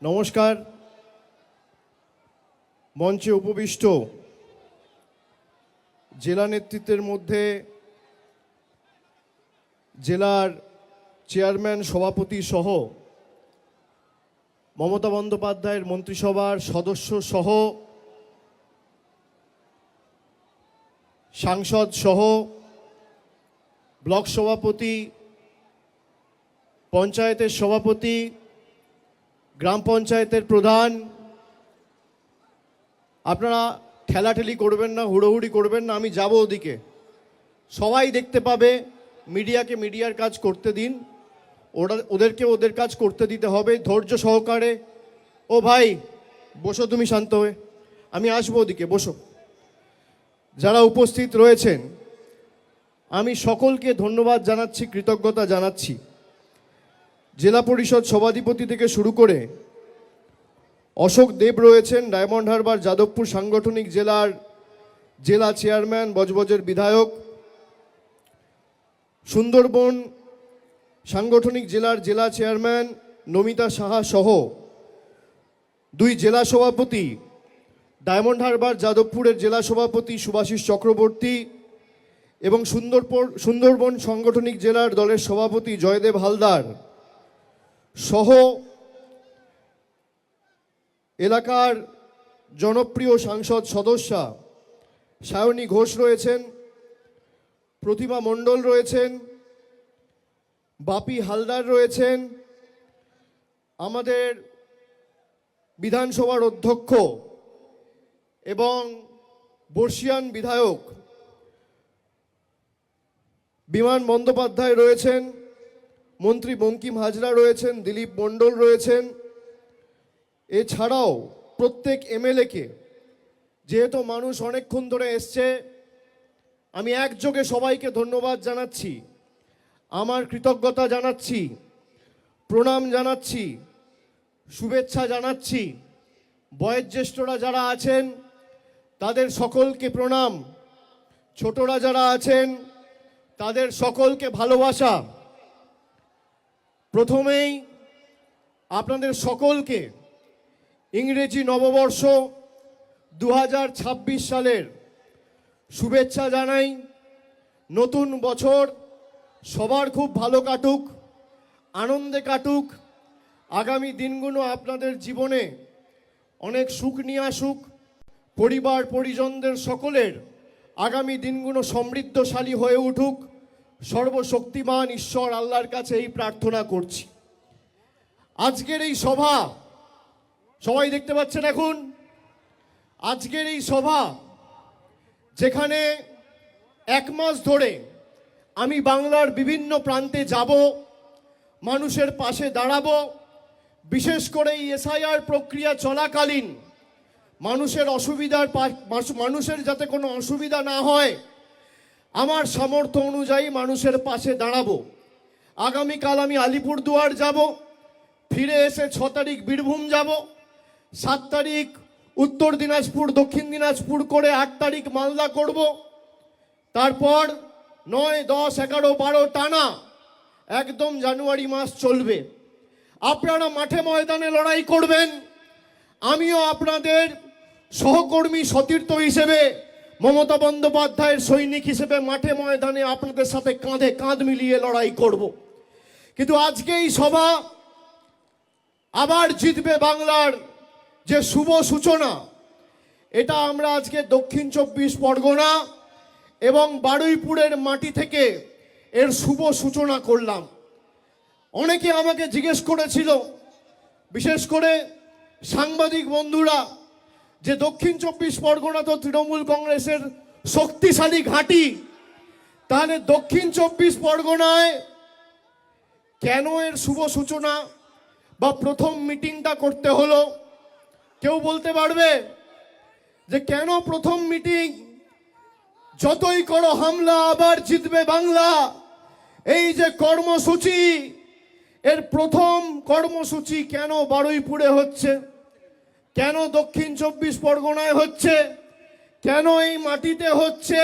নমস্কার। মঞ্চে উপবিষ্ট জেলা নেতৃত্বের মধ্যে জেলার চেয়ারম্যান সভাপতি সহ মমতা বন্দ্যোপাধ্যায়ের মন্ত্রিসভার সদস্য সহ সাংসদ সহ ব্লক সভাপতি, পঞ্চায়েতের সভাপতি, গ্রাম পঞ্চায়েতের প্রধান, আপনারা ঠেলাঠেলি করবেন না, হুড়োহুড়ি করবেন না। আমি যাব ওদিকে, সবাই দেখতে পাবে। মিডিয়াকে মিডিয়ার কাজ করতে দিন, ওদেরকে ওদের কাজ করতে দিতে হবে ধৈর্য সহকারে। ও ভাই বসো, তুমি শান্ত হয়ে, আমি আসবো ওদিকে, বসো। যারা উপস্থিত রয়েছেন আমি সকলকে ধন্যবাদ জানাচ্ছি, কৃতজ্ঞতা জানাচ্ছি। জেলা পরিষদ সভাধিপতি থেকে শুরু করে অশোক দেব রয়েছেন, ডায়মন্ড হারবার যাদবপুর সাংগঠনিক জেলার জেলা চেয়ারম্যান, বজবজের বিধায়ক, সুন্দরবন সাংগঠনিক জেলার জেলা চেয়ারম্যান নমিতা সাহা সহ দুই জেলা সভাপতি, ডায়মন্ড হারবার যাদবপুরের জেলা সভাপতি শুভাশিস চক্রবর্তী এবং সুন্দরবন সাংগঠনিক জেলার দলের সভাপতি জয়দেব হালদার সহ এলাকার জনপ্রিয় সাংসদ সদস্যা সায়নী ঘোষ রয়েছেন, প্রতিমা মণ্ডল রয়েছেন, বাপি হালদার রয়েছেন, আমাদের বিধানসভার অধ্যক্ষ এবং বর্ষিয়ান বিধায়ক বিমান বন্দ্যোপাধ্যায় রয়েছেন, মন্ত্রী বঙ্কিম হাজরা রয়েছেন, দিলীপ মণ্ডল রয়েছেন। এছাড়াও প্রত্যেক এমএলএকে, যেহেতু মানুষ অনেকক্ষণ ধরে এসছে, আমি একযোগে সবাইকে ধন্যবাদ জানাচ্ছি, আমার কৃতজ্ঞতা জানাচ্ছি, প্রণাম জানাচ্ছি, শুভেচ্ছা জানাচ্ছি। বয়োজ্যেষ্ঠরা যারা আছেন তাদের সকলকে প্রণাম, ছোটরা যারা আছেন তাদের সকলকে ভালোবাসা। প্রথমেই আপনাদের সকলকে ইংরেজি নববর্ষ 2026 সালের শুভেচ্ছা জানাই। নতুন বছর সবার খুব ভালো কাটুক, আনন্দে কাটুক। আগামী দিনগুলো আপনাদের জীবনে অনেক সুখ নিয়ে আসুক, পরিবার পরিজনদের সকলের আগামী দিনগুলো সমৃদ্ধশালী হয়ে উঠুক। সর্বশক্তিমান ঈশ্বর আল্লাহর কাছে এই প্রার্থনা করছি। আজকের এই সভা সবাই দেখতে পাচ্ছেন এখন, আজকের এই সভা যেখানে এক মাস ধরে আমি বাংলার বিভিন্ন প্রান্তে যাব, মানুষের পাশে দাঁড়াবো, বিশেষ করে এই এসআইআর প্রক্রিয়া চলাকালীন মানুষের যাতে কোনো অসুবিধা না হয় আমার সামর্থ্য অনুযায়ী মানুষের পাশে দাঁড়াবো। আগামীকাল আমি আলিপুরদুয়ার যাব, ফিরে এসে 6 তারিখ বীরভূম যাব, 7 তারিখ উত্তর দিনাজপুর, দক্ষিণ দিনাজপুর করে 8 তারিখ মালদা করব। তারপর 9, 10, 11, 12 টানা একদম জানুয়ারি মাস চলবে। আপনারা মাঠে ময়দানে লড়াই করবেন, আমিও আপনাদের সহকর্মী সতীর্থ হিসেবে, মমতা বন্দ্যোপাধ্যায়ের সৈনিক হিসেবে মাঠে ময়দানে আপনাদের সাথে কাঁধে কাঁধ মিলিয়ে লড়াই করব। কিন্তু আজকে এই সভা আবার জিতবে বাংলার যে শুভ সূচনা, এটা আমরা আজকে দক্ষিণ 24 পরগনা এবং বারুইপুরের মাটি থেকে এর শুভ সূচনা করলাম। অনেকে আমাকে জিজ্ঞেস করেছিল, বিশেষ করে সাংবাদিক বন্ধুরা, যে দক্ষিণ 24 পরগনা তো তৃণমূল কংগ্রেসের শক্তিশালী ঘাঁটি, তাহলে দক্ষিণ 24 পরগনায় কেন এর শুভ সূচনা বা প্রথম মিটিংটা করতে হলো? কেউ বলতে পারবে যে কেন প্রথম মিটিং? যতই করো হামলা আবার জিতবে বাংলা, এই যে কর্মসূচি, এর প্রথম কর্মসূচি কেন বারুইপুরে হচ্ছে, কেন দক্ষিণ 24 পরগনায় হচ্ছে, কেন এই মাটিতে হচ্ছে?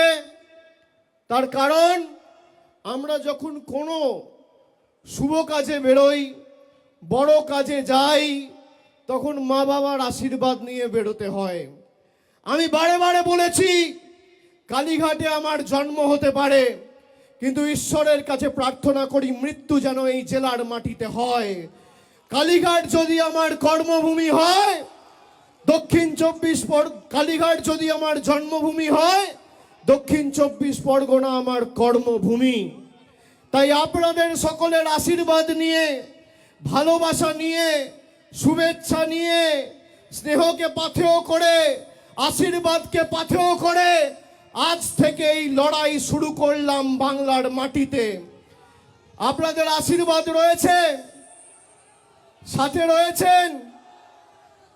তার কারণ আমরা যখন কোনো শুভ কাজে বেরোই, বড় কাজে যাই, তখন মা বাবার আশীর্বাদ নিয়ে বেরোতে হয়। আমি বারে বারে বলেছি, কালীঘাটে আমার জন্ম হতে পারে, কিন্তু ঈশ্বরের কাছে প্রার্থনা করি মৃত্যু যেন এই জেলার মাটিতে হয়। কালীঘাট যদি আমার কর্মভূমি হয়, কালীঘাট যদি আমার জন্মভূমি হয়, দক্ষিণ 24 পরগনা আমার কর্মভূমি। তাই আপনাদের সকলের আশীর্বাদ নিয়ে, ভালোবাসা নিয়ে, শুভেচ্ছা নিয়ে, স্নেহকে পাথেয় করে, আশীর্বাদকে পাথেয় করে আজ থেকে এই লড়াই শুরু করলাম বাংলার মাটিতে। আপনাদের আশীর্বাদ রয়েছে, সাথে রয়েছেন।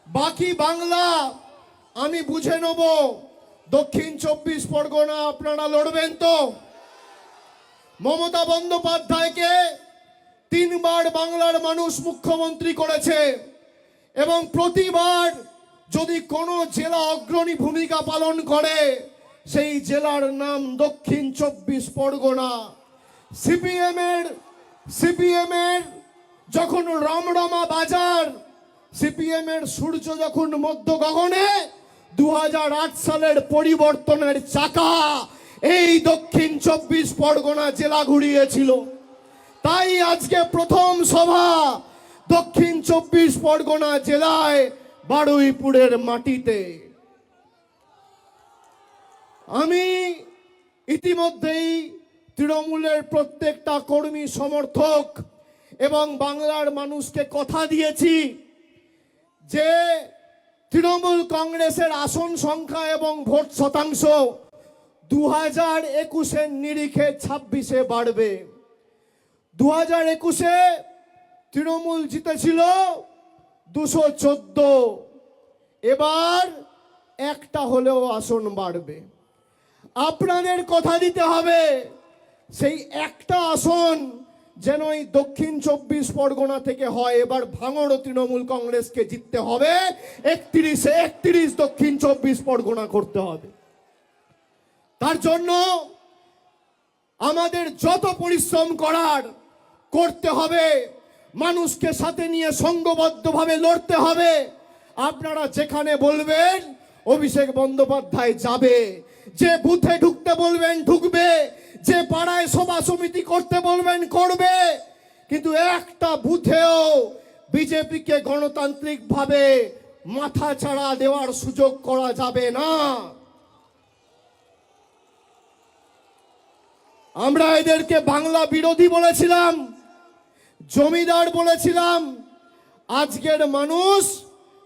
বাকি বাংলা আমি বুঝে নেব। দক্ষিণ 24 পরগনা আপনারা লড়বেন তো? মমতা বন্দ্যোপাধ্যায়কে 3 বার বাংলার মানুষ মুখ্যমন্ত্রী করেছে, এবং প্রতিবার যদি কোনো জেলা অগ্রণী ভূমিকা পালন করে, সেই জেলার নাম দক্ষিণ 24 পরগনা। সিপিএমের যখন রমরমা বাজার, সিপিএমের সূর্য যখন মধ্য গগনে, 2008 সালের পরিবর্তনের চাকা এই দক্ষিণ 24 পরগনা জেলা ঘুরিয়েছিল। তাই আজকে প্রথম সভা দক্ষিণ 24 পরগনা জেলায় বারুইপুরের মাটিতে। আমি ইতিমধ্যেই তৃণমূলের প্রত্যেকটা কর্মী সমর্থক এবং বাংলার মানুষকে কথা দিয়েছি যে তৃণমূল কংগ্রেসের আসন সংখ্যা এবং ভোট শতাংশ 2021-এর নিরিখে 26-এ বাড়বে। 2021-এ তৃণমূল জিতেছিল 214, এবার একটা হলেও আসন বাড়বে। আপনাদের কথা দিতে হবে সেই একটা আসন যেন এই দক্ষিণ 24 পরগনা থেকে হয়। এবার ভাঙড় তৃণমূল কংগ্রেসকে জিততে হবে, 31 দক্ষিণ 24 পরগনা করতে হবে। তার জন্য আমাদের যত পরিশ্রম করার করতে হবে, মানুষকে সাথে নিয়ে সংঘবদ্ধভাবে লড়তে হবে। আপনারা যেখানে বলবেন অভিষেক বন্দ্যোপাধ্যায় যাবে, যে বুথে ঢুকতে বলবেন ঢুকবে, যে পাড়ায় সভা সমিতি করতে বলবেন করবে, কিন্তু একটা বুথেও বিজেপিকে গণতান্ত্রিকভাবে মাথা ছাড়া দেওয়ার সুযোগ করা যাবে না। আমরা এদেরকে বাংলা বিরোধী বলেছিলাম, জমিদার বলেছিলাম। আজকের মানুষ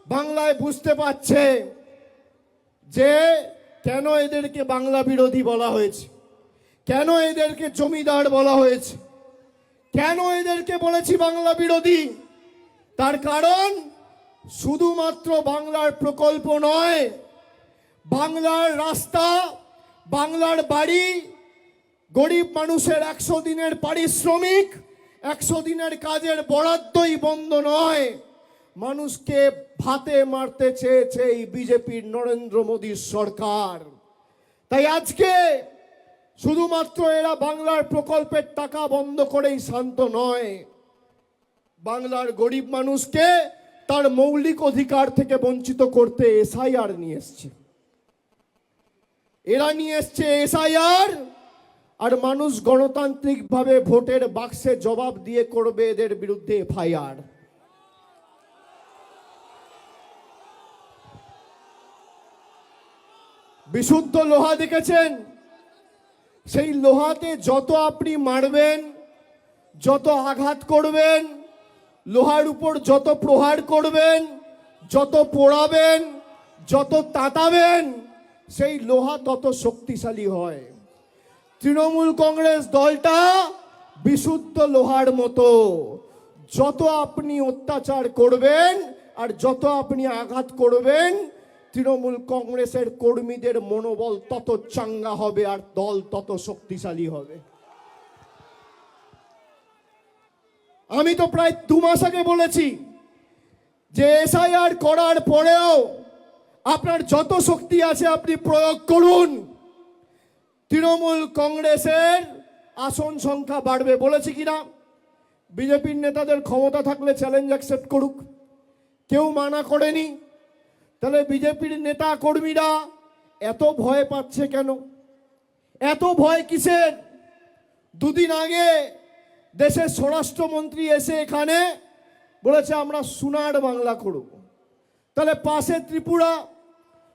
বাংলায় বুঝতে পারছে যে কেন এদেরকে বাংলা বিরোধী বলা হয়েছে, কেন এদেরকে জমিদার বলা হয়েছে, কেন এদেরকে বলেছি বাংলা বিরোধী। তার কারণ শুধুমাত্র বাংলার প্রকল্প নয়, বাংলার রাস্তা, বাংলার বাড়ি, গরিব মানুষের 100 দিনের পারিশ্রমিক, 100 দিনের কাজের বরাদ্দই বন্ধ নয়। মানুষকে ভাতে মারতে চেয়েছে এই বিজেপির নরেন্দ্র মোদীর সরকার। তাই আজকে শুধুমাত্র এরা বাংলার প্রকল্পের টাকা বন্ধ করেই শান্ত নয়, বাংলার গরিব মানুষকে তার মৌলিক অধিকার থেকে বঞ্চিত করতে এসআইআর নিয়ে এসছে। এরা নিয়ে এসছে এসআইআর, আর মানুষ গণতান্ত্রিকভাবে ভোটের বাক্সে জবাব দিয়ে করবে এদের বিরুদ্ধে এফআইআর। বিশুদ্ধ লোহা দেখেছেন, সেই লোহাতে যত আপনি মারবেন, যত আঘাত করবেন, লোহার উপর যত প্রহার করবেন, যত পোড়াবেন, যত তাতাবেন, সেই লোহা তত শক্তিশালী হয়। তৃণমূল কংগ্রেস দলটা বিশুদ্ধ লোহার মতো, যত আপনি অত্যাচার করবেন আর যত আপনি আঘাত করবেন, তৃণমূল কংগ্রেসের কর্মীদের মনোবল তত চাঙ্গা হবে আর দল তত শক্তিশালী হবে। আমি তো প্রায় 2 মাস আগে বলেছি যে এসআইআর করার পরেও আপনার যত শক্তি আছে আপনি প্রয়োগ করুন, তৃণমূল কংগ্রেসের আসন সংখ্যা বাড়বে। বলেছি কিনা? বিজেপির নেতাদের ক্ষমতা থাকলে চ্যালেঞ্জ অ্যাকসেপ্ট করুক, কেউ মানা করেনি। তাহলে বিজেপির নেতা কর্মীরা এত ভয় পাচ্ছে কেন? এত ভয় কিসের? দুদিন আগে দেশের স্বরাষ্ট্রমন্ত্রী এসে এখানে বলেছে আমরা সোনার বাংলা করব। তাহলে পাশে ত্রিপুরা,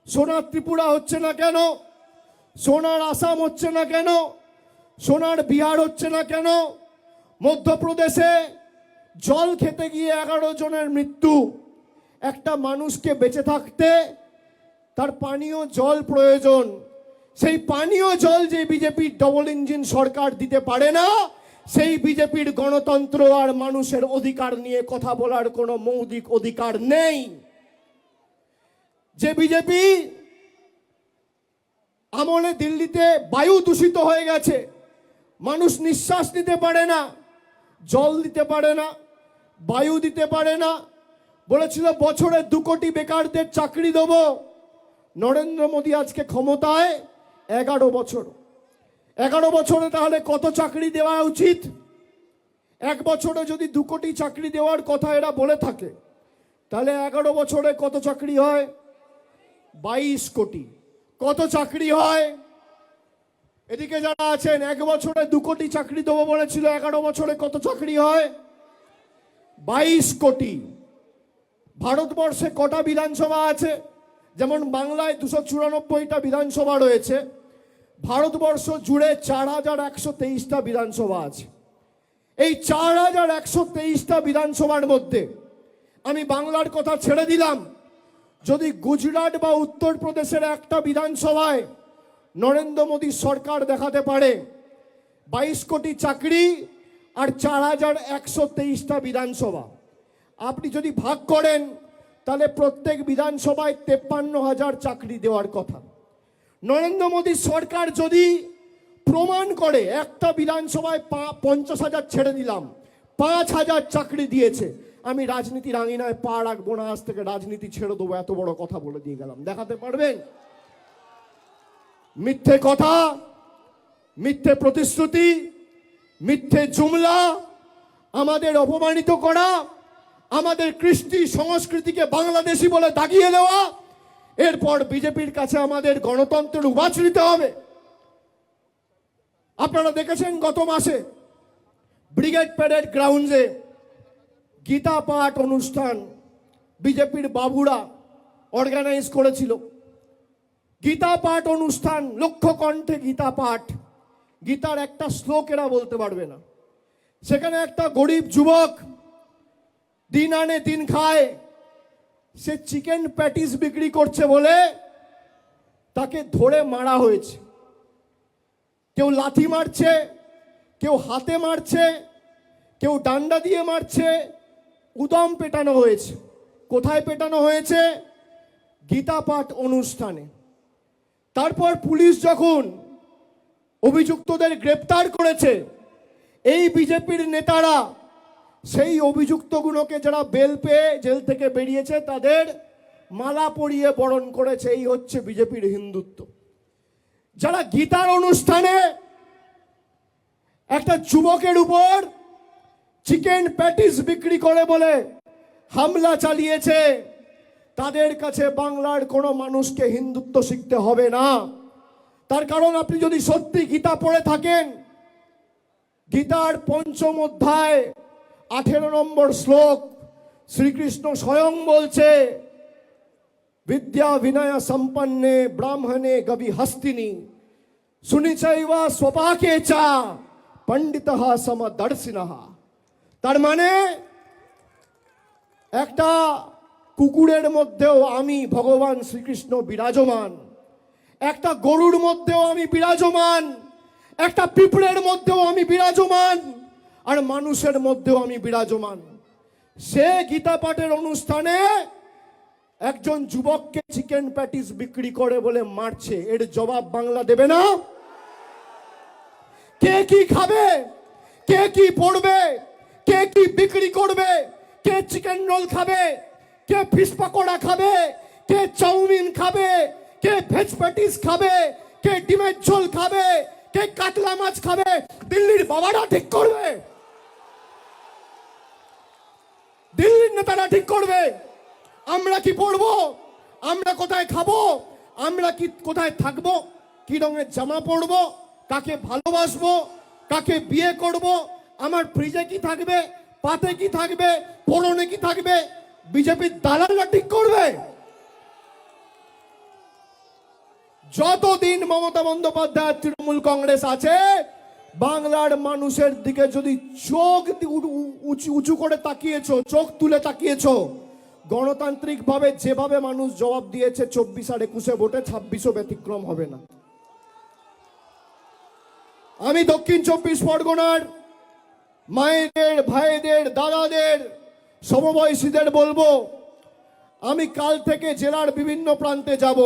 সোনার ত্রিপুরা হচ্ছে না কেন? সোনার আসাম হচ্ছে না কেন? সোনার বিহার হচ্ছে না কেন? মধ্যপ্রদেশে জল খেতে গিয়ে 11 জনের মৃত্যু। একটা মানুষকে বেঁচে থাকতে তার পানীয় জল প্রয়োজন। সেই পানীয় জল যে বিজেপির ডবল ইঞ্জিন সরকার দিতে পারে না, সেই বিজেপির গণতন্ত্র আর মানুষের অধিকার নিয়ে কথা বলার কোনো মৌলিক অধিকার নেই। যে বিজেপি আমলে দিল্লিতে বায়ু দূষিত হয়ে গেছে, মানুষ নিঃশ্বাস নিতে পারে না, জল দিতে পারে না, বায়ু দিতে পারে না। বলেছিল বছরে 2 কোটি বেকারদের চাকরি দেব। নরেন্দ্র মোদী আজকে ক্ষমতায় 11 বছর। 11 বছরে তাহলে কত চাকরি দেওয়া উচিত? 1 বছরে যদি 2 কোটি চাকরি দেওয়ার কথা এরা বলে থাকে, তাহলে 11 বছরে কত চাকরি হয়? 22 কোটি। কত চাকরি হয়? এদিকে যারা আছেন 1 বছরে 2 কোটি চাকরি দেবো বলেছিল, 11 বছরে কত চাকরি হয়? 22 কোটি। ভারতবর্ষে কটা বিধানসভা আছে? যেমন বাংলায় 294টা বিধানসভা রয়েছে, ভারতবর্ষ জুড়ে 4123টা বিধানসভা আছে। এই 4123টা বিধানসভার মধ্যে আমি বাংলার কথা ছেড়ে দিলাম, যদি গুজরাট বা উত্তরপ্রদেশের একটা বিধানসভায় নরেন্দ্র মোদী সরকার দেখাতে পারে 22 কোটি চাকরি আর 4123টা বিধানসভা, আপনি যদি ভাগ করেন তাহলে প্রত্যেক বিধানসভায় 53,000 চাকরি দেওয়ার কথা। নরেন্দ্র মোদী সরকার যদি প্রমাণ করে একটা বিধানসভায় 50,000 ছেড়ে দিলাম, 5,000 চাকরি দিয়েছে, আমি রাজনীতির আঙিনায় পা রাখবো না, আজ থেকে রাজনীতি ছেড়ে দেবো, এত বড় কথা বলে দিয়ে গেলাম। দেখাতে পারবেন? মিথ্যে কথা, মিথ্যে প্রতিশ্রুতি, মিথ্যে জুমলা, আমাদের অপমানিত করা, আমাদের কৃষ্টি সংস্কৃতিকে বাংলাদেশি বলে দাগিয়ে দেওয়া, এরপর বিজেপির কাছে আমাদের গণতন্ত্রের উবাচ নিতে হবে। আপনারা দেখেছেন গত মাসে ব্রিগেড প্যারেড গ্রাউন্ডে গীতা পাঠ অনুষ্ঠান বিজেপির বাবুরা অর্গানাইজ করেছিল। গীতা পাঠ অনুষ্ঠান, লক্ষ্য কণ্ঠে গীতা পাঠ, গীতার একটা শ্লোক এরা বলতে পারবে না। সেখানে একটা গরিব যুবক দিন আনে দিন খায়, সে চিকেন প্যাটিস বিক্রি করছে বলে তাকে ধরে মারা হয়েছে। কেউ লাথি মারছে, কেউ হাতে মারছে, কেউ ডান্ডা দিয়ে মারছে, উদম পেটানো হয়েছে। কোথায় পেটানো হয়েছে? গীতা পাঠ অনুষ্ঠানে। তারপর পুলিশ যখন অভিযুক্তদের গ্রেপ্তার করেছে, এই বিজেপির নেতারা সেই অভিযুক্তগুলোকে যারা বেল পেয়ে জেল থেকে বেরিয়েছে তাদের মালা পরিয়ে বরণ করেছে। এই হচ্ছে বিজেপির হিন্দুত্ব। যারা গীতার অনুষ্ঠানে একটা যুবকের উপর চিকেন প্যাটিস বিক্রি করে বলে হামলা চালিয়েছে, তাদের কাছে বাংলার কোনো মানুষকে হিন্দুত্ব শিখতে হবে না। তার কারণ আপনি যদি সত্যি গীতা পড়ে থাকেন, গীতার 5ম অধ্যায় 18 নম্বর শ্লোক শ্রীকৃষ্ণ স্বয়ং বলছে, বিদ্যা বিনয় সম্পন্নে ব্রাহ্মণে গবি হস্তিনী সুনিচৈবা স্বপাকে চা পণ্ডিতঃ সমদর্শিনঃ। তার মানে একটা কুকুরের মধ্যেও আমি ভগবান শ্রীকৃষ্ণ বিরাজমান, একটা গরুর মধ্যেও আমি বিরাজমান, একটা পিঁপড়ের মধ্যেও আমি বিরাজমান, আর মানুষের মধ্যেও আমি বিরাজমান। সে গীতা পাঠের অনুষ্ঠানে একজন যুবককে চিকেন প্যাটিস বিক্রি করে বলে মারছে, এর জবাব বাংলা দেবে না? কে কি খাবে, কে কি পড়বে, কে কি বিক্রি করবে, কে চিকেন রোল খাবে, কে ফিশ পকোড়া খাবে, কে চাউমিন খাবে, কে ভেজ প্যাটিস খাবে, কে ডিমের ঝোল খাবে, কে কাতলা মাছ খাবে, দিল্লির বাবারা ঠিক করবে, দিল্লির নেতারা ঠিক করবে। আমরা কি পড়বো, আমরা কোথায় খাবো, আমরা কি কোথায় থাকবো, কি রঙের জামা পরবো, কাকে ভালোবাসবো, কাকে বিয়ে করব, আমার ফ্রিজে কি থাকবে, পাতে কি থাকবে, পরনে কি থাকবে, বিজেপির দালালরা ঠিক করবে? যতদিন মমতা বন্দ্যোপাধ্যায় তৃণমূল কংগ্রেস আছে, বাংলার মানুষের দিকে যদি চোখ উঁচু করে তাকিয়েছো, চোখ তুলে তাকিয়েছো, গণতান্ত্রিক ভাবে যেভাবে মানুষ জবাব দিয়েছে 24 আর 21 ভোটে, 26ও ব্যতিক্রম হবে না। আমি দক্ষিণ 24 পরগনার মায়েদের, ভাইদের, দাদাদের, সমবয়সীদের বলবো, আমি কাল থেকে জেলার বিভিন্ন প্রান্তে যাব।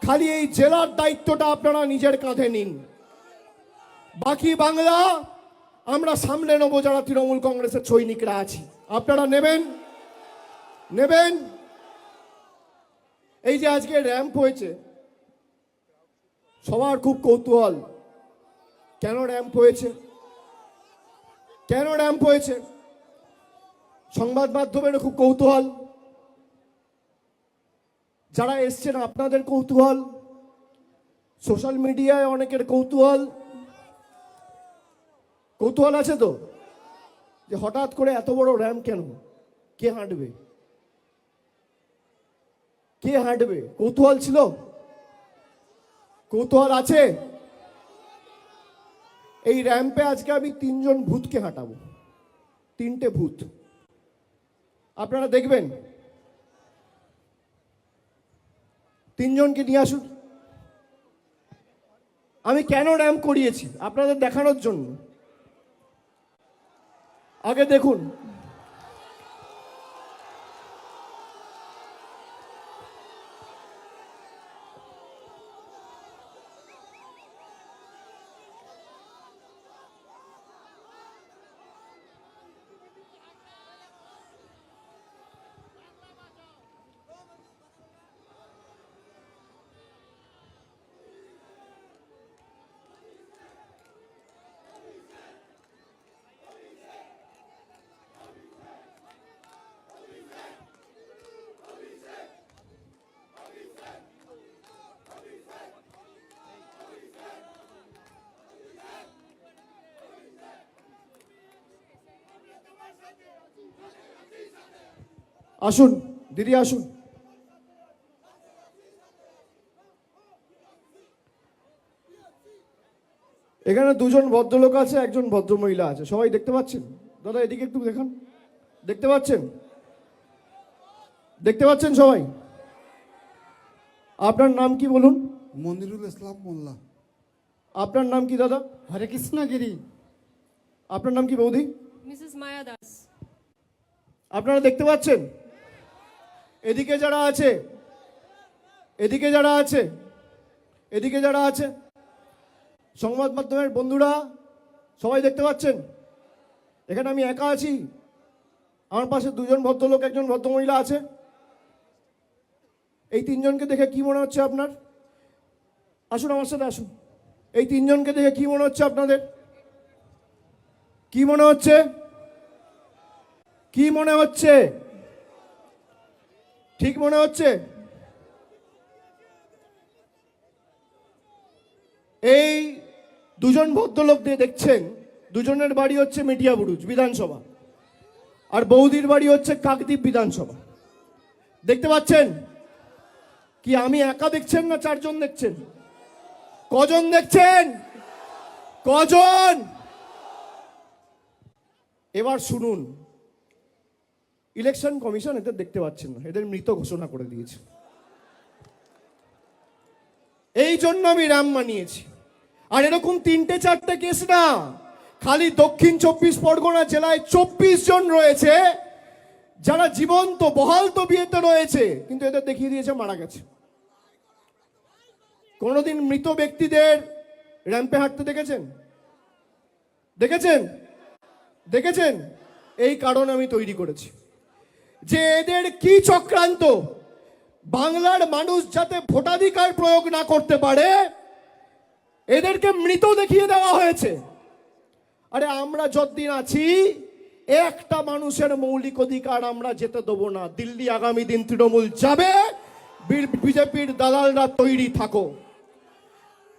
খালি এই জেলার দায়িত্বটা আপনারা নিজের কাঁধে নিন, বাকি বাংলা আমরা সামলে নেবো যারা তৃণমূল কংগ্রেসের সৈনিকরা আছি। আপনারা নেবেন নেবেন। এই যে আজকে র্যাম্প হয়েছে, সবার খুব কৌতূহল, কেন র্যাম্প হয়েছে, কেন র্যাম্প হয়েছে, সংবাদ মাধ্যমের খুব কৌতূহল, যারা এসছেন আপনাদের কৌতূহল, সোশ্যাল মিডিয়ায় অনেকের কৌতূহল। কৌতূহল আছে তো, যে হঠাৎ করে এত বড় র্যাম্প কেন, কে হাঁটবে, কে হাঁটবে, কৌতূহল ছিল, কৌতূহল আছে। এই র্যাম্পে আজকে আমি 3 জন ভূতকে হাঁটাবো, 3টে ভূত আপনারা দেখবেন। 3 জনকে নিয়ে আসুন। আমি কেন র্যাম্প করিয়েছি আপনাদের দেখানোর জন্য। আগে দেখুন, আসুন দিদি আসুন। এখানে 2 জন ভদ্রলোক আছে, একজন ভদ্রমহিলা আছে, সবাই দেখতে পাচ্ছেন? দাদা এদিকে একটু দেখান, দেখতে পাচ্ছেন? দেখতে পাচ্ছেন সবাই? আপনার নাম কি বলুন? মনিরুল ইসলাম মোল্লা। আপনার নাম কি দাদা? হরে কৃষ্ণ গিরি। আপনার নাম কি বৌদি? মিসেস মায়া দাস। আপনারা দেখতে পাচ্ছেন? এদিকে যারা আছে, এদিকে যারা আছে, এদিকে যারা আছে, সংবাদ মাধ্যমের বন্ধুরা সবাই দেখতে পাচ্ছেন? এখানে আমি একা আছি, আমার পাশে 2 জন ভদ্রলোক, একজন ভদ্রমহিলা আছে। এই 3 জনকে দেখে কি মনে হচ্ছে আপনার? আসুন আমার সাথে আসুন। এই 3 জনকে দেখে কি মনে হচ্ছে আপনাদের? কি মনে হচ্ছে? কি মনে হচ্ছে? ঠিক মনে হচ্ছে? এই 2 জন ভদ্রলোক দিয়ে দেখছেন, 2 জনের বাড়ি হচ্ছে মেটিয়াবুরুজ বিধানসভা, আর বৌদির বাড়ি হচ্ছে কাকদ্বীপ বিধানসভা। দেখতে পাচ্ছেন? কি আমি একা দেখছেন না 4 জন দেখছেন? কজন দেখছেন? কজন? এবার শুনুন, ইলেকশন কমিশন এদের দেখতে পাচ্ছেন না, এদের মৃত ঘোষণা করে দিয়েছে। এই জন্য আমি র্যাম্প মানিয়েছি। আর এরকম 3-4টে কেস না, খালি দক্ষিণ 24 পরগনা জেলায় 24 জন রয়েছে যারা জীবন্ত বহাল তবিয়তে রয়েছে, কিন্তু এদের দেখিয়ে দিয়েছে মারা গেছে। কোনোদিন মৃত ব্যক্তিদের র্যাম্পে হাঁটতে দেখেছেন? দেখেছেন? দেখেছেন? এই কারণ আমি তৈরি করেছি যে এদের কি চক্রান্ত, বাংলার মানুষ যাতে ভোটাধিকার প্রয়োগ না করতে পারে এদেরকে মৃত দেখিয়ে দেওয়া হয়েছে। আরে আমরা যতদিন আছি একটা মানুষের মৌলিক অধিকার আমরা যেতে দেবো না। দিল্লি আগামী দিন তৃণমূল যাবে, বিজেপির দালালরা তৈরি থাকো,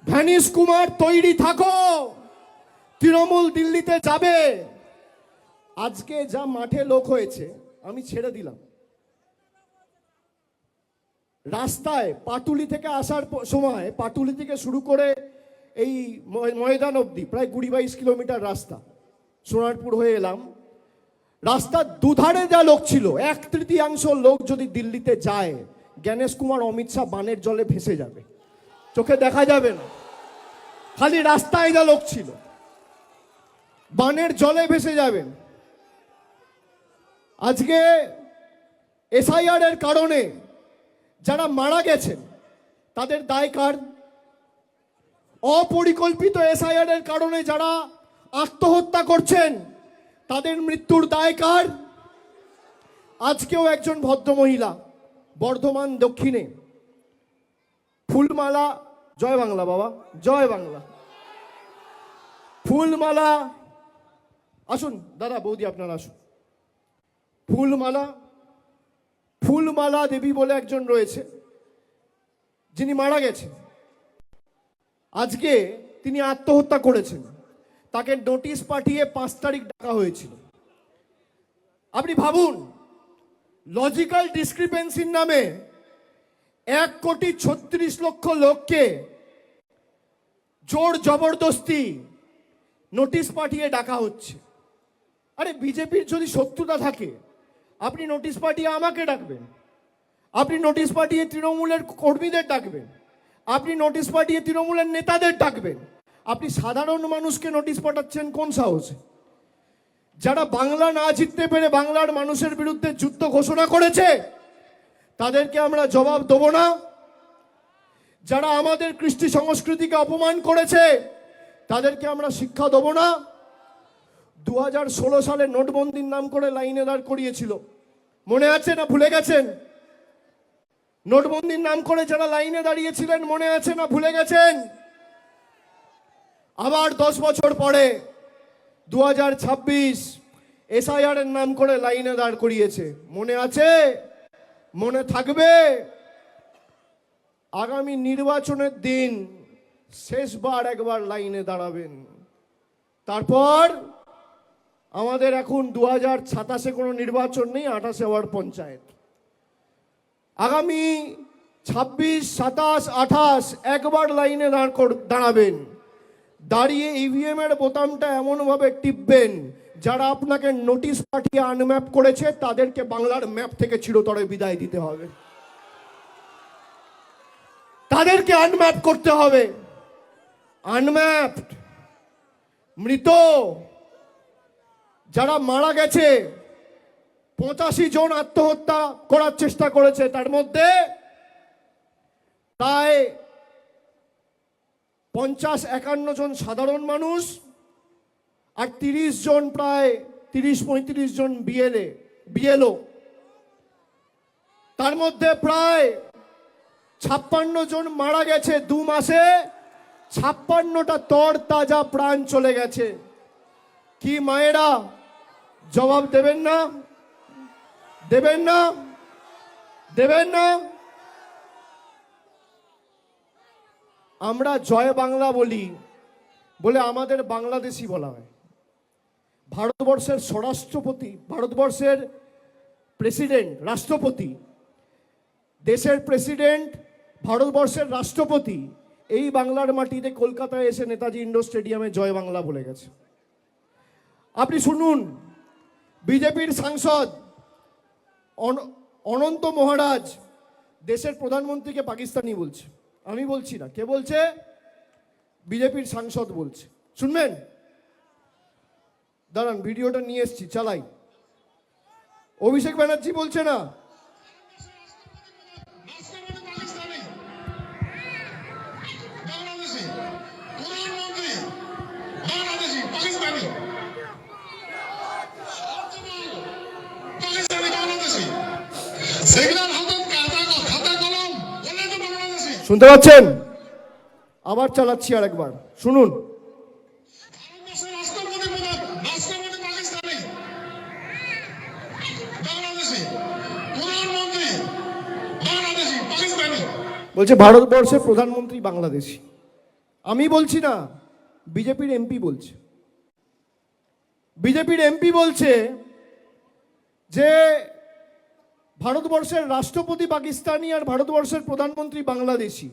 ভ্যানিশ কুমার তৈরি থাকো, তৃণমূল দিল্লিতে যাবে। আজকে যা মাঠে লোক হয়েছে আমি ছেড়ে দিলাম। রাস্তায় পাটুলি থেকে আসার সময়, পাটুলি থেকে শুরু করে এই ময়দান অবধি প্রায় 20-22 কিলোমিটার রাস্তা, সোনারপুর হয়ে এলাম। রাস্তার দুধারে যা লোক ছিল, 1/3 লোক যদি দিল্লিতে যায়, জ্ঞানেশ কুমার অমিত শাহ বানের জলে ভেসে যাবে, চোখে দেখা যাবে না। খালি রাস্তায় যা লোক ছিল বানের জলে ভেসে যাবেন। আজকে এসআইআর এর কারণে যারা মারা গেছেন তাদের দায় কার? অপরিকল্পিত এসআইআর এর কারণে যারা আত্মহত্যা করছেন তাদের মৃত্যুর দায় কার? আজকেও একজন ভদ্রমহিলা বর্ধমান দক্ষিণে ফুলমালা, জয় বাংলা বাবা, জয় বাংলা, ফুলমালা, আসুন দাদা বৌদি আপনারা আসুন। ফুলমালা দেবী বলে একজন রয়েছে যিনি মারা গেছেন। আজকে তিনি আত্মহত্যা করেছেন, তাকে নোটিশ পাঠিয়ে 5 তারিখ ডাকা হয়েছিল। আপনি ভাবুন, লজিক্যাল ডিসক্রিপেন্সির নামে 1,36,00,000 লোককে জোর জবরদস্তি নোটিশ পাঠিয়ে ডাকা হচ্ছে। আরে বিজেপির যদি শত্রুতা থাকে আপনি নোটিশ পাঠিয়ে আমাকে ডাকবেন, আপনি নোটিশ পাঠিয়ে তৃণমূলের কর্মীদের ডাকবেন, আপনি নোটিশ পাঠিয়ে তৃণমূলের নেতাদের ডাকবেন। আপনি সাধারণ মানুষকে নোটিশ পাঠাচ্ছেন কোন সাহসে? যারা বাংলা না জিততে পেরে বাংলার মানুষের বিরুদ্ধে যুদ্ধ ঘোষণা করেছে তাদেরকে আমরা জবাব দেব না? যারা আমাদের কৃষ্টি সংস্কৃতিকে অপমান করেছে তাদেরকে আমরা শিক্ষা দেব না? 2016 সালে নোটবন্দির নাম করে লাইনে দাঁড় করিয়েছিল, মনে আছে না ভুলে গেছেন? নোটবন্দির নাম করে যারা লাইনে দাঁড়িয়েছিলেন মনে আছে না ভুলে গেছেন? আবার 10 বছর পরে 2026 এসআইআর এর নাম করে লাইনে দাঁড় করিয়েছে, মনে আছে? মনে থাকবে? আগামী নির্বাচনের দিন শেষবার একবার লাইনে দাঁড়াবেন। তারপর আমাদের এখন 2027-এ কোনো নির্বাচন নেই, 28-এ আবার পঞ্চায়েত। আগামী 26, 27, 28 একবার লাইনে দাঁড়াবেন, দাঁড়িয়ে ইভিএম এর বোতামটা এমনভাবে টিপবেন যারা আপনাকে নোটিশ পাঠিয়ে আনম্যাপ করেছে তাদেরকে বাংলার ম্যাপ থেকে চিরতরে বিদায় দিতে হবে, তাদেরকে আনম্যাপ করতে হবে। আনম্যাপড, মৃত যারা মারা গেছে, 85 জন আত্মহত্যা করার চেষ্টা করেছে, তার মধ্যে প্রায় 50-51 জন সাধারণ মানুষ আর 30 জন, প্রায় 30-35 জন বিএলও, তার মধ্যে প্রায় 56 জন মারা গেছে 2 মাসে। 56টা তর তাজা প্রাণ চলে গেছে। কি মায়েরা জবাব দেবেন না? দেবেন না? দেবেন না? আমরা জয় বাংলা বলি বলে আমাদের বাংলাদেশি বলা হয়। ভারতবর্ষের স্বরাষ্ট্রপতি, ভারতবর্ষের প্রেসিডেন্ট, রাষ্ট্রপতি, দেশের প্রেসিডেন্ট, ভারতবর্ষের রাষ্ট্রপতি এই বাংলার মাটিতে কলকাতায় এসে নেতাজি ইন্ডোর স্টেডিয়ামে জয় বাংলা বলে গেছে। আপনি শুনুন, বিজেপির সাংসদ অনন্ত মহারাজ দেশের প্রধানমন্ত্রীকে পাকিস্তানি বলছে। আমি বলছি না, কে বলছে? বিজেপির সাংসদ বলছে। শুনবেন? দাঁড়ান, ভিডিওটা নিয়ে এসছি, চালাই। অভিষেক ব্যানার্জি বলছে না, শুনতে পাচ্ছেন? আবার চালাচ্ছি আর একবার শুনুন। বলছে ভারতবর্ষের প্রধানমন্ত্রী বাংলাদেশি। আমি বলছি না, বিজেপির এমপি বলছে। বিজেপির এমপি বলছে যে ভারতবর্ষের রাষ্ট্রপতি পাকিস্তানি আর ভারতবর্ষের প্রধানমন্ত্রী বাংলাদেশি।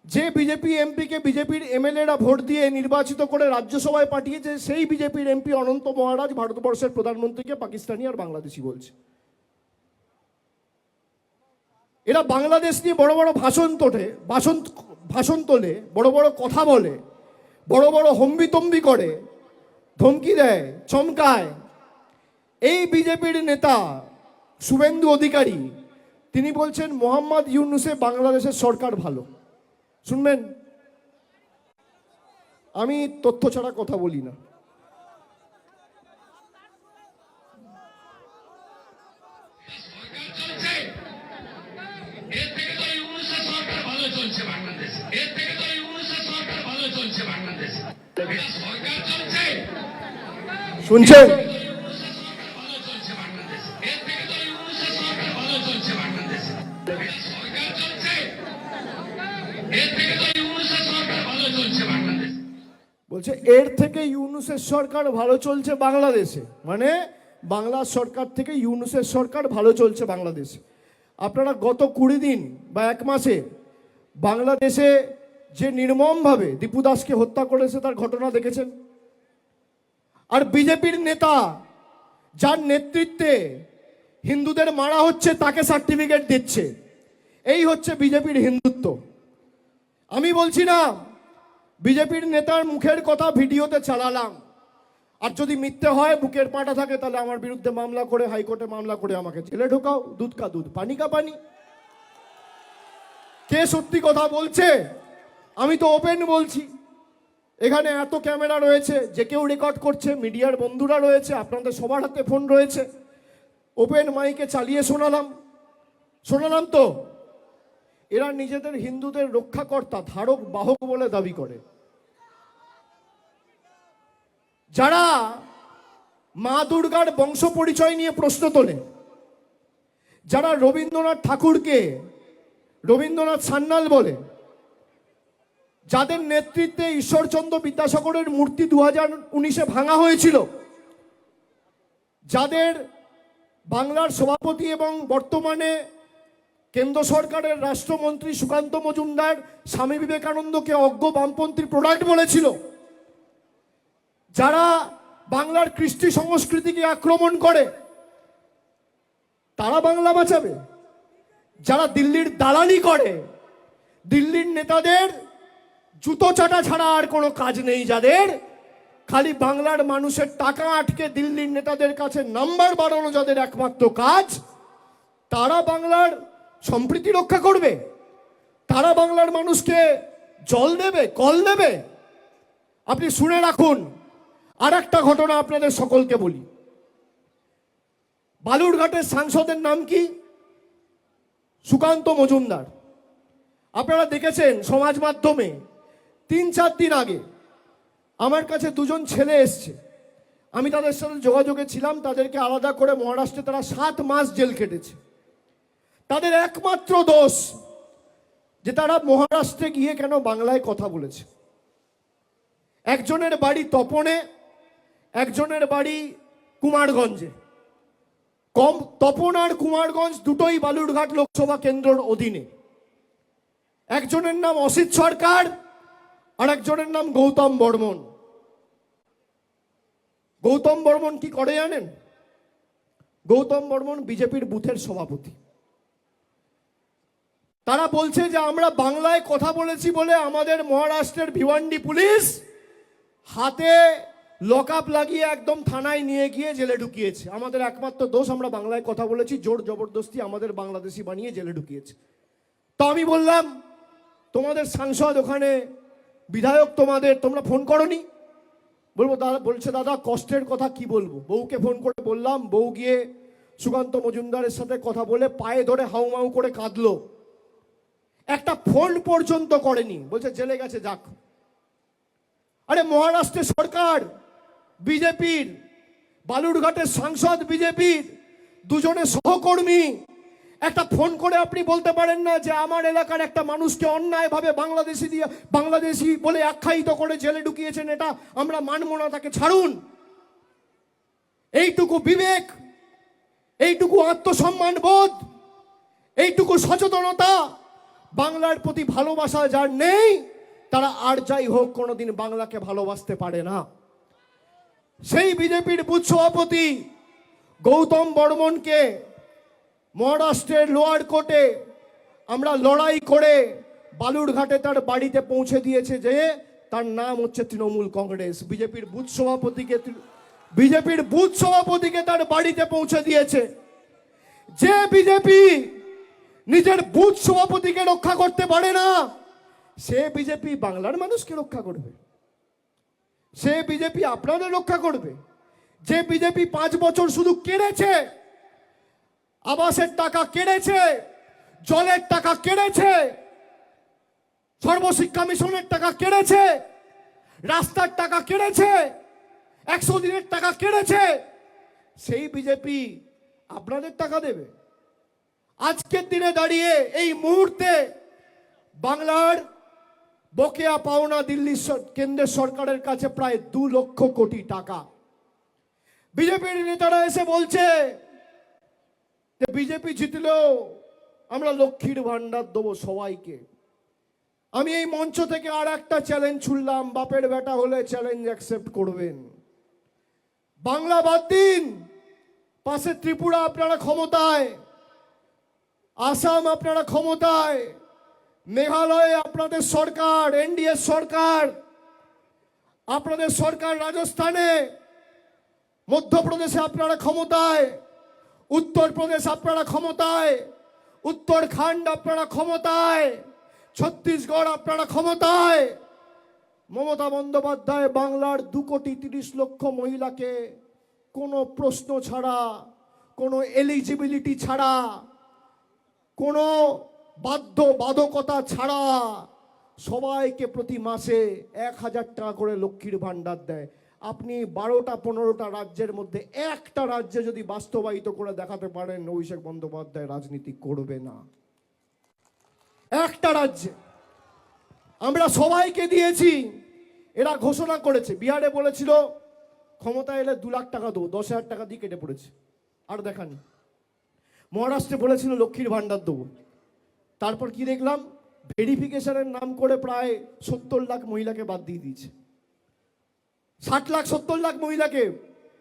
যে বিজেপি এমপিকে বিজেপির এমএলএরা ভোট দিয়ে নির্বাচিত করে রাজ্যসভায় পাঠিয়েছে, সেই বিজেপির এমপি অনন্ত মহারাজ ভারতবর্ষের প্রধানমন্ত্রীকে পাকিস্তানি আর বাংলাদেশি বলছে। এরা বাংলাদেশ নিয়ে বড় বড় ভাষণ তোলে, বড় বড় কথা বলে, বড় বড় হম্বিতম্বি করে, ধমকি দেয়, চমকায়। এই বিজেপির নেতা শুভেন্দু অধিকারী তিনি বলছেন মোহাম্মদ ইউনূসে বাংলাদেশের সরকার ভালো। শুনবেন, আমি তথ্য ছাড়া কথা বলি না। শুনছেন? বলছে এর থেকে ইউনূসের সরকার ভালো চলছে বাংলাদেশে, মানে বাংলা সরকার থেকে ইউনূসের সরকার ভালো চলছে বাংলাদেশে। আপনারা গত 20 দিন বা 1 মাসে বাংলাদেশে যে নির্মমভাবে দীপু দাসকে হত্যা করেছে তার ঘটনা দেখেছেন। আর বিজেপির নেতা যার নেতৃত্বে হিন্দুদের মারা হচ্ছে তাকে সার্টিফিকেট দিচ্ছে। এই হচ্ছে বিজেপির হিন্দুত্ব। আমি বলছি না, বিজেপির নেতার মুখের কথা ভিডিওতে চালালাম। আর যদি মিথ্যে হয়, বুকের পাটা থাকে, তাহলে আমার বিরুদ্ধে মামলা করে হাইকোর্টে মামলা করে আমাকে জেলে ঢোকাও। দুধ কা দুধ, পানি কা পানি। কে সত্যি কথা বলছে আমি তো ওপেন বলছি। এখানে এত ক্যামেরা রয়েছে, যে কেউ রেকর্ড করছে, মিডিয়ার বন্ধুরা রয়েছে, আপনাদের সবার হাতে ফোন রয়েছে। ওপেন মাইকে চালিয়ে শোনালাম তো। এরা নিজেদের হিন্দুদের রক্ষাকর্তা, ধারক বাহক বলে দাবি করে। যারা মা দুর্গার বংশ পরিচয় নিয়ে প্রশ্ন তোলে, যারা রবীন্দ্রনাথ ঠাকুরকে রবীন্দ্রনাথ সান্যাল বলে, যাদের নেতৃত্বে ঈশ্বরচন্দ্র বিদ্যাসাগরের মূর্তি 2019-এ ভাঙা হয়েছিল, যাদের বাংলার সভাপতি এবং বর্তমানে কেন্দ্র সরকারের রাষ্ট্রমন্ত্রী সুকান্ত মজুমদার স্বামী বিবেকানন্দকে অজ্ঞ বামপন্থীর প্রোডাক্ট বলেছিল, যারা বাংলার কৃষ্টি সংস্কৃতিকে আক্রমণ করে, তারা বাংলা বাঁচাবে? যারা দিল্লির দালালি করে, দিল্লির নেতাদের জুতো চাটা ছাড়া আর কোনো কাজ নেই, যাদের খালি বাংলার মানুষের টাকা আটকে দিল্লির নেতাদের কাছে নাম্বার বাড়ানো যাদের একমাত্র কাজ, তারা বাংলার সম্প্রীতি রক্ষা করবে? তারা বাংলার মানুষকে জল দেবে, কল দেবে? আপনি শুনে রাখুন। আর একটা ঘটনা আপনাদের সকলকে বলি। বালুরঘাটের সাংসদের নাম কি? সুকান্ত মজুমদার। আপনারা দেখেছেন সমাজ মাধ্যমে 3-4 দিন আগে আমার কাছে 2জন ছেলে এসছে। আমি তাদের সাথে যোগাযোগে ছিলাম। তাদেরকে আলাদা করে মহারাষ্ট্রে তারা 7 মাস জেল খেটেছে। তাদের একমাত্র দোষ যে তারা মহারাষ্ট্রে গিয়ে কেন বাংলায় কথা বলেছে। একজনের বাড়ি তপনে, একজনের বাড়ি কুমারগঞ্জে। তপন আর কুমারগঞ্জ দুটোই বালুরঘাট লোকসভা কেন্দ্রের অধীনে। একজনের নাম অসিত সরকার আর একজনের নাম গৌতম বর্মন। গৌতম বর্মন কি করে জানেন? গৌতম বর্মন বিজেপির বুথের সভাপতি। তারা বলছে যে আমরা বাংলায় কথা বলেছি বলে আমাদের মহারাষ্ট্রের ভিওয়ান্ডি পুলিশ হাতে লকআপ লাগিয়ে একদম থানায় নিয়ে গিয়ে জেলে ঢুকিয়েছে। আমাদের একমাত্র দোষ, আমরা বাংলায় কথা বলেছি, জোর জবরদস্তি আমাদের বাংলাদেশি বানিয়ে জেলে ঢুকিয়েছে। তো আমি বললাম, তোমাদের সাংসদ ওখানে, বিধায়ক তোমরা ফোন করনি? বলছে দাদা কষ্টের কথা কি বলবো। বউকে ফোন করে বললাম, বউ গিয়ে সুকান্ত মজুমদারের সাথে কথা বলে পায়ে ধরে হাউমাউ করে কাঁদলো। একটা ফোন পর্যন্ত করেনি, বলছে জেলে গেছে যাক। আরে মহারাষ্ট্রের সরকার বিজেপির, বালুরঘাটের সাংসদ বিজেপির, 2জনের সহকর্মী একটা ফোন করে আপনি বলতে পারেন না যে আমার এলাকার একটা মানুষকে অন্যায়ভাবে বাংলাদেশি বলে আখ্যায়িত করে জেলে ঢুকিয়েছেন, এটা আমরা মানব না, তাকে ছাড়ুন। এইটুকু বিবেক, এইটুকু আত্মসম্মান বোধ, এইটুকু সচেতনতা বাংলার প্রতি ভালোবাসা যার নেই, তারা আর যাই হোক কোনোদিন বাংলাকে ভালোবাসতে পারে না। সেই বিজেপির বুথ সভাপতি গৌতম বর্মনকে মহারাষ্ট্রের লোয়ার কোর্টে আমরা লড়াই করে বালুরঘাটে তার বাড়িতে পৌঁছে দিয়েছে, যে তার নাম হচ্ছে তৃণমূল কংগ্রেস। বিজেপির বুথ সভাপতিকে তার বাড়িতে পৌঁছে দিয়েছে। যে বিজেপি নিজের বুথ সভাপতিকে রক্ষা করতে পারে না, সে বিজেপি বাংলার মানুষকে রক্ষা করবে? সে বিজেপি আপনাদের রক্ষা করবে? যে বিজেপি 5 বছর শুধু কেড়েছে, আবাসের টাকা কেড়েছে, জলের টাকা কেড়েছে, সর্বশিক্ষা মিশনের টাকা কেড়েছে, রাস্তার টাকা কেড়েছে, 100 দিনের টাকা কেড়েছে, সেই বিজেপি আপনাদের টাকা দেবে? আজকের দিনে দাঁড়িয়ে এই মুহূর্তে বাংলার বকেয়া পাওনা দিল্লি কেন্দ্রের সরকারের কাছে প্রায় 2 লক্ষ কোটি টাকা। বিজেপির নেতারা এসে বলছে যে বিজেপি জিতলেও আমরা লক্ষ্মীর ভান্ডার দেবো সবাইকে। আমি এই মঞ্চ থেকে আর একটা চ্যালেঞ্জ ছুড়লাম, বাপের বেটা হলে চ্যালেঞ্জ অ্যাকসেপ্ট করবেন। বাংলা বাদ দিন, পাশে ত্রিপুরা আপনারা ক্ষমতায়, আসাম আপনারা ক্ষমতায়, মেঘালয়ে আপনাদের সরকার, এনডিএ সরকার, আপনাদের সরকার রাজস্থানে, মধ্যপ্রদেশে আপনারা ক্ষমতায়, উত্তরপ্রদেশ আপনারা ক্ষমতায়, উত্তরাখণ্ড আপনারা ক্ষমতায়, ছত্তিশগড় আপনারা ক্ষমতায়। মমতা বন্দ্যোপাধ্যায় বাংলার 2,30,00,000 মহিলাকে কোনো প্রশ্ন ছাড়া, কোনো এলিজিবিলিটি ছাড়া, কোনো বাধ্যবাধকতা ছাড়া সবাইকে প্রতি মাসে 1,000 টাকা করে লক্ষ্মীর ভান্ডার দেয়। আপনি 12টা-15টা রাজ্যের মধ্যে একটা রাজ্যে যদি বাস্তবায়িত করে দেখাতে পারেন, অভিষেক বন্দ্যোপাধ্যায় রাজনীতি করবে না। একটা রাজ্যে আমরা সবাইকে দিয়েছি। এরা ঘোষণা করেছে, বিহারে বলেছিল ক্ষমতায় এলে 2 লাখ টাকা দেবো, 10,000 টাকা দিয়ে কেটে পড়েছে, আর দেখানি। মহারাষ্ট্রে বলেছিল লক্ষ্মীর ভান্ডার দেবো, তারপর কি দেখলাম, ভেরিফিকেশনের নাম করে প্রায় 70 লাখ মহিলাকে বাদ দিয়ে দিয়েছে। 60 লাখ 70 লাখ মহিলাকে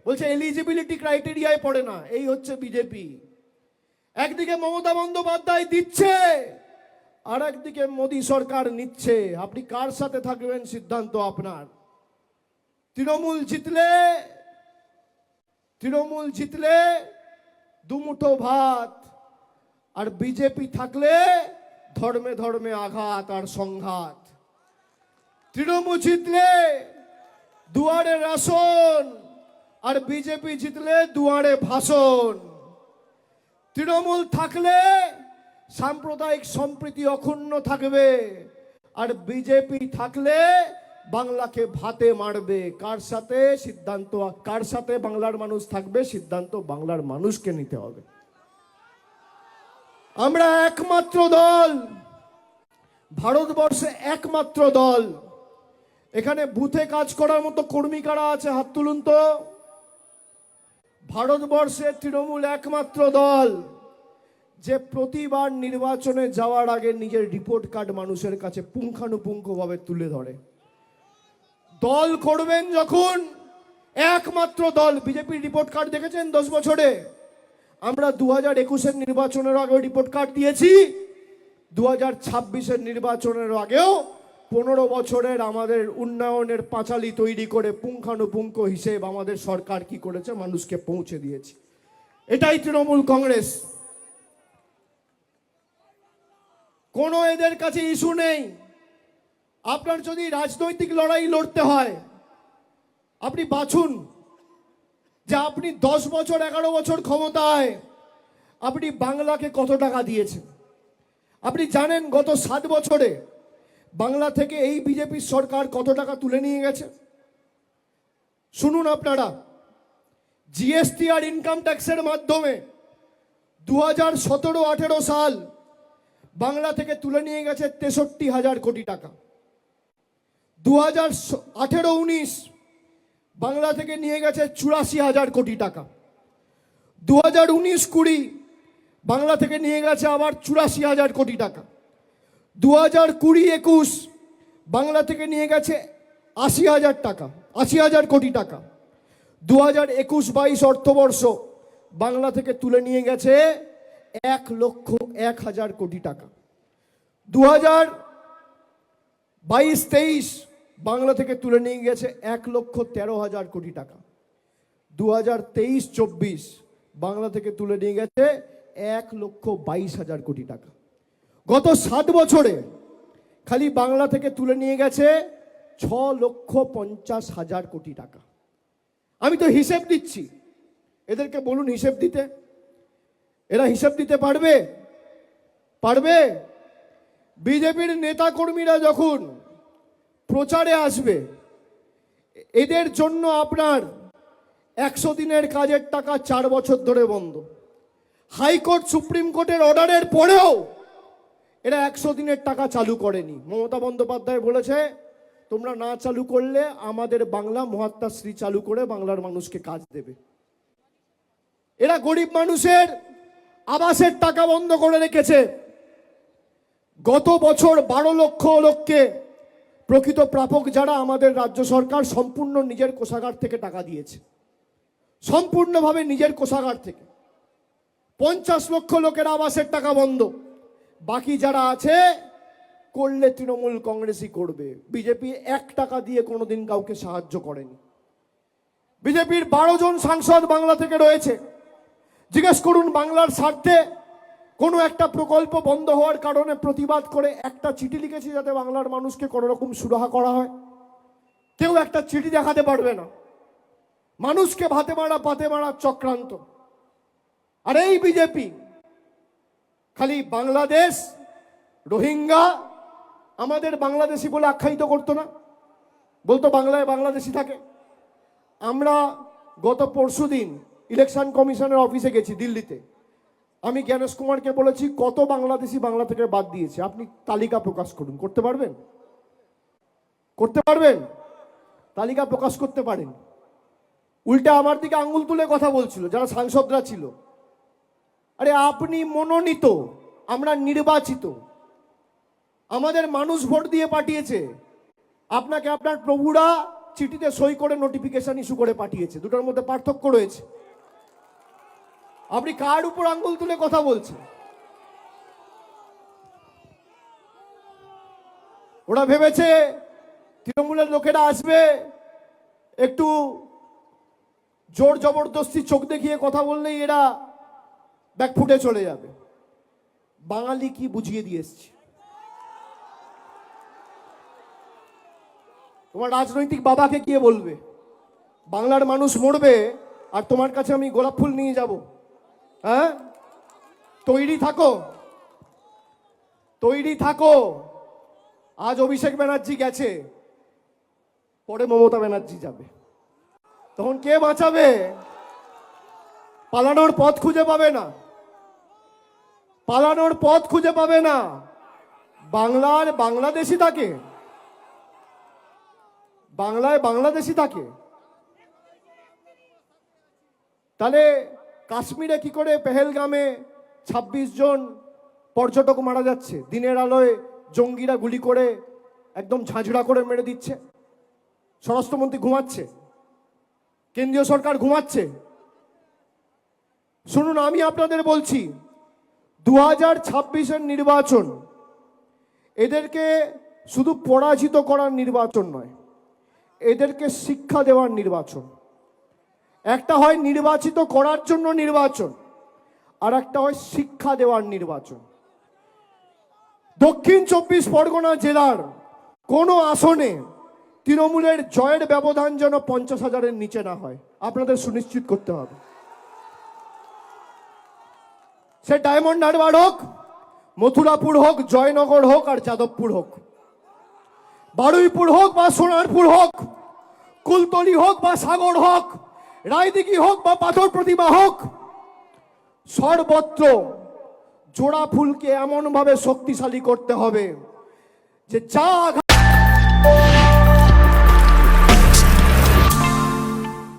বলছে এলিজিবিলিটি ক্রাইটেরিয়ায় পড়ে না। এই হচ্ছে বিজেপি। একদিকে মমতা বন্দ্যোপাধ্যায় দিচ্ছে, আর একদিকে মোদী সরকার নিচ্ছে। আপনি কার সাথে থাকবেন সিদ্ধান্ত আপনার। তৃণমূল জিতলে 2 মুঠো ভাত, আর বিজেপি থাকলে ধর্মে ধর্মে আঘাত আর সংঘাত। তৃণমূল জিতলে দুয়ারে রাশন, আর বিজেপি জিতলে দুয়ারে ভাষণ। তৃণমূল থাকলে সাম্প্রদায়িক সম্প্রীতি অক্ষুণ্ণ থাকবে, আর বিজেপি থাকলে বাংলাকে ভাতে মারবে। কার সাথে বাংলার মানুষ থাকবে, সিদ্ধান্ত বাংলার মানুষকে নিতে হবে। আমরা একমাত্র দল, ভারতবর্ষে একমাত্র দল। এখানে বুথে কাজ করার মতো কর্মী কারা আছে, হাত তুলুন তো। ভারতবর্ষে তৃণমূল একমাত্র দল যে প্রতিবার নির্বাচনে যাওয়ার আগে নিজের রিপোর্ট কার্ড মানুষের কাছে পুঙ্খানুপুঙ্খভাবে তুলে ধরে। দল করবেন যখন, একমাত্র দল। বিজেপির রিপোর্ট কার্ড দেখেছেন 10 বছরে? আমরা 2021-এর নির্বাচনের আগেও রিপোর্ট কার্ড দিয়েছি, 2026-এর নির্বাচনের আগেও 15 বছরের আমাদের উন্নয়নের পাঁচালী তৈরি করে পুঙ্খানুপুঙ্খ হিসেব আমাদের সরকার কি করেছে মানুষকে পৌঁছে দিয়েছে। এটাই তৃণমূল কংগ্রেস। কোনো এদের কাছে ইস্যু নেই। আপনার যদি রাজনৈতিক লড়াই লড়তে হয়, আপনি বাছুন যে আপনি 10 বছর 11 বছর ক্ষমতায় আপনি বাংলাকে কত টাকা দিয়েছেন। আপনি জানেন গত 7 বছরে বাংলা থেকে এই বিজেপির সরকার কত টাকা তুলে নিয়ে গেছে? শুনুন আপনারা, জিএসটি আর ইনকাম ট্যাক্সের মাধ্যমে 2017-18 সাল বাংলা থেকে তুলে নিয়ে গেছে 63,000 কোটি টাকা। 2018-19 বাংলা থেকে নিয়ে গেছে 84,000 কোটি টাকা। 2019-20 বাংলা থেকে নিয়ে গেছে আবার 84,000 কোটি টাকা। 2020-21 বাংলা থেকে নিয়ে গেছে 80,000 টাকা, 80,000 কোটি টাকা। 2021-22 অর্থবর্ষ বাংলা থেকে তুলে নিয়ে গেছে 1,01,000 কোটি টাকা। 2022-23 বাংলা থেকে তুলে নিয়ে গেছে 1,13,000 কোটি টাকা। 2023-24 বাংলা থেকে তুলে নিয়ে গেছে 1,22,000 কোটি টাকা। গত 7 বছরে খালি বাংলা থেকে তুলে নিয়ে গেছে 6,50,000 কোটি টাকা। আমি তো হিসেব দিচ্ছি, এদেরকে বলুন হিসেব দিতে। এরা হিসেব দিতে পারবে? পারবে? বিজেপির নেতা কর্মীরা যখন প্রচারে আসবে, এদের জন্য আপনার 100 দিনের কাজের টাকা 4 বছর ধরে বন্ধ। হাইকোর্ট সুপ্রিম কোর্টের অর্ডারের পরেও এরা 100 দিনের টাকা চালু করেনি। মমতা বন্দ্যোপাধ্যায় বলেছে তোমরা না চালু করলে আমাদের বাংলা মহাত্মাশ্রী চালু করে বাংলার মানুষকে কাজ দেবে। এরা গরিব মানুষের আবাসের টাকা বন্ধ করে রেখেছে। গত বছর 12 লক্ষ লোককে প্রকৃত প্রাপক যারা আমাদের রাজ্য সরকার সম্পূর্ণ নিজের কোষাগার থেকে টাকা দিয়েছে, সম্পূর্ণভাবে নিজের কোষাগার থেকে। 50 লক্ষ লোকের আবাসের টাকা বন্ধ। বাকি যারা আছে করলে তৃণমূল কংগ্রেসই করবে। বিজেপি 1 টাকা দিয়ে কোনোদিন কাউকে সাহায্য করেনি। বিজেপির 12 জন সাংসদ বাংলা থেকে রয়েছে। জিজ্ঞেস করুন বাংলার স্বার্থে কোনো একটা প্রকল্প বন্ধ হওয়ার কারণে প্রতিবাদ করে একটা চিঠি লিখেছি যাতে বাংলার মানুষকে কোনো রকম সুরাহা করা হয়? কেউ একটা চিঠি দেখাতে পারবে না। মানুষকে ভাতে মারা পাতে মারা চক্রান্ত। আর এই বিজেপি খালি বাংলাদেশ, রোহিঙ্গা, আমাদের বাংলাদেশি বলে আখ্যায়িত করতো না, বলতো বাংলায় বাংলাদেশি থাকে। আমরা গত পরশুদিন ইলেকশন কমিশনের অফিসে গেছি দিল্লিতে। আমি জ্ঞানেশ কুমারকে বলেছি কত বাংলাদেশি বাংলা থেকে বাদ দিয়েছে, আপনি তালিকা প্রকাশ করুন। করতে পারবেন? করতে পারবেন? তালিকা প্রকাশ করতে পারেন। উল্টা আমার দিকে আঙ্গুল তুলে কথা বলছিল যারা সাংসদরা ছিল। আরে আপনি মনোনীত, আমরা নির্বাচিত, আমাদের মানুষ ভোট দিয়ে পাঠিয়েছে। আপনাকে আপনার প্রভুরা চিঠিতে সই করে নোটিফিকেশন ইস্যু করে পাঠিয়েছে। দুটোর মধ্যে পার্থক্য রয়েছে। আপনি কার উপর আঙ্গুল তুলে কথা বলছেন? ওরা ভেবেছে তৃণমূলের লোকেরা আসবে, একটু জোর জবরদস্তি চোখ দেখিয়ে কথা বললেই এরা ব্যাক ফুটে চলে যাবে। বাঙালি কি বুঝিয়ে দিয়ে এসছি। তোমার রাজনৈতিক বাবাকে গিয়ে বলবে বাংলার মানুষ মরবে আর তোমার কাছে আমি গোলাপ ফুল নিয়ে যাব? হ্যাঁ, তৈরি থাকো, তৈরি থাকো। আজ অভিষেক ব্যানার্জি গেছে, পরে মমতা ব্যানার্জি যাবে, তখন কে বাঁচাবে? পালানোর পথ খুঁজে পাবে না, পালানোর পথ খুঁজে পাবে না। বাংলার বাংলাদেশি থাকে, বাংলায় বাংলাদেশি থাকে। তাহলে কাশ্মীরে কি করে পেহেলগামে 26 জন পর্যটক মারা যাচ্ছে? দিনের আলোয় জঙ্গিরা গুলি করে একদম ঝাঁঝরা করে মেরে দিচ্ছে। স্বরাষ্ট্রমন্ত্রী ঘুমাচ্ছে, কেন্দ্রীয় সরকার ঘুমাচ্ছে। শুনুন, আমি আপনাদের বলছি 2026-এর নির্বাচন এদেরকে শুধু পরাজিত করার নির্বাচন নয়, এদেরকে শিক্ষা দেওয়ার নির্বাচন। একটা হয় নির্বাচিত করার জন্য নির্বাচন, আর একটা হয় শিক্ষা দেওয়ার নির্বাচন। দক্ষিণ 24 পরগনা জেলার কোনো আসনে তৃণমূলের জয়ের ব্যবধান যেন 50,000-এর নিচে না হয়, আপনাদের সুনিশ্চিত করতে হবে। সে ডায়মন্ড হারবার হোক, মথুরাপুর হোক, জয়নগর হোক আর যাদবপুর হোক, বারুইপুর হোক বা সোনারপুর হোক, কুলতলি হোক বা সাগর হোক, রায়দিঘি হোক বা পাথর প্রতিমা হোক, সর্বত্র জোড়া ফুলকে এমনভাবে শক্তিশালী করতে হবে যে যা